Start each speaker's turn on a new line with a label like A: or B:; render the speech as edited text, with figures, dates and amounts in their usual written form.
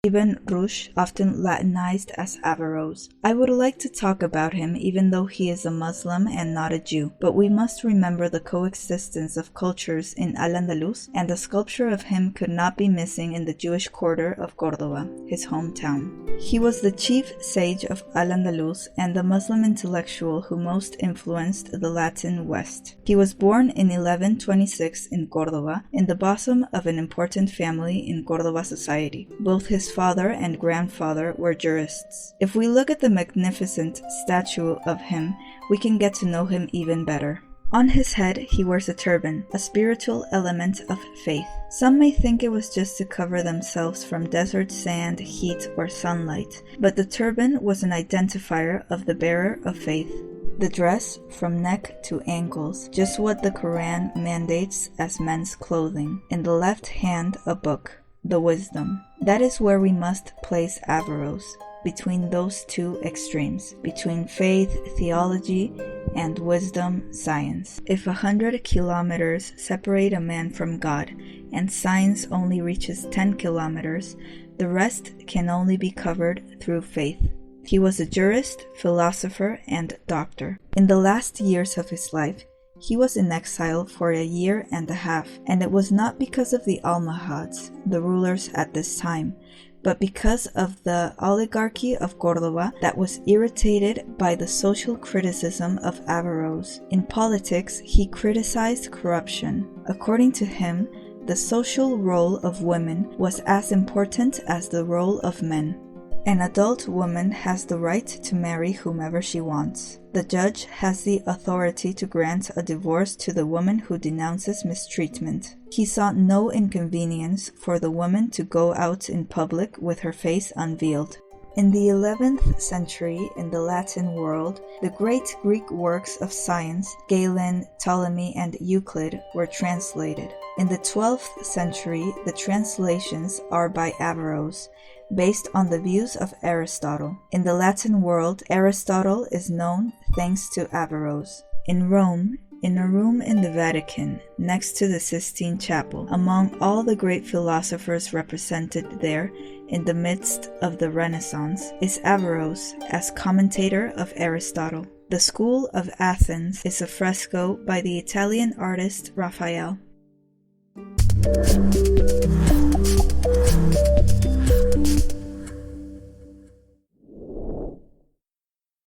A: Ibn Rushd, often Latinized as Averroes. I would like to talk about him even though he is a Muslim and not a Jew, but we must remember the coexistence of cultures in Al-Andalus, and a sculpture of him could not be missing in the Jewish quarter of Córdoba, his hometown. He was the chief sage of Al-Andalus and the Muslim intellectual who most influenced the Latin West. He was born in 1126 in Córdoba, in the bosom of an important family in Córdoba society. Both his father and grandfather were jurists. If we look at the magnificent statue of him, we can get to know him even better. On his head he wears a turban, a spiritual element of faith. Some may think it was just to cover themselves from desert sand, heat, or sunlight, but the turban was an identifier of the bearer of faith. The dress from neck to ankles, just what the Quran mandates as men's clothing. In the left hand, a book, the Wisdom. That is where we must place Averroes, between those two extremes, between faith, theology, and wisdom, science. If 100 kilometers separate a man from God, and science only reaches 10 kilometers, the rest can only be covered through faith. He was a jurist, philosopher, and doctor. In the last years of his life, he was in exile for a year and a half, and it was not because of the Almohads, the rulers at this time, but because of the oligarchy of Córdoba that was irritated by the social criticism of Averroes. In politics, he criticized corruption. According to him, the social role of women was as important as the role of men. An adult woman has the right to marry whomever she wants. The judge has the authority to grant a divorce to the woman who denounces mistreatment. He saw no inconvenience for the woman to go out in public with her face unveiled. In the 11th century, in the Latin world, the great Greek works of science, Galen, Ptolemy, and Euclid, were translated. In the 12th century, the translations are by Averroes, based on the views of Aristotle. In the Latin world, Aristotle is known thanks to Averroes. In Rome, in a room in the Vatican, next to the Sistine Chapel, among all the great philosophers represented there in the midst of the Renaissance, is Averroes as commentator of Aristotle. The School of Athens is a fresco by the Italian artist Raphael.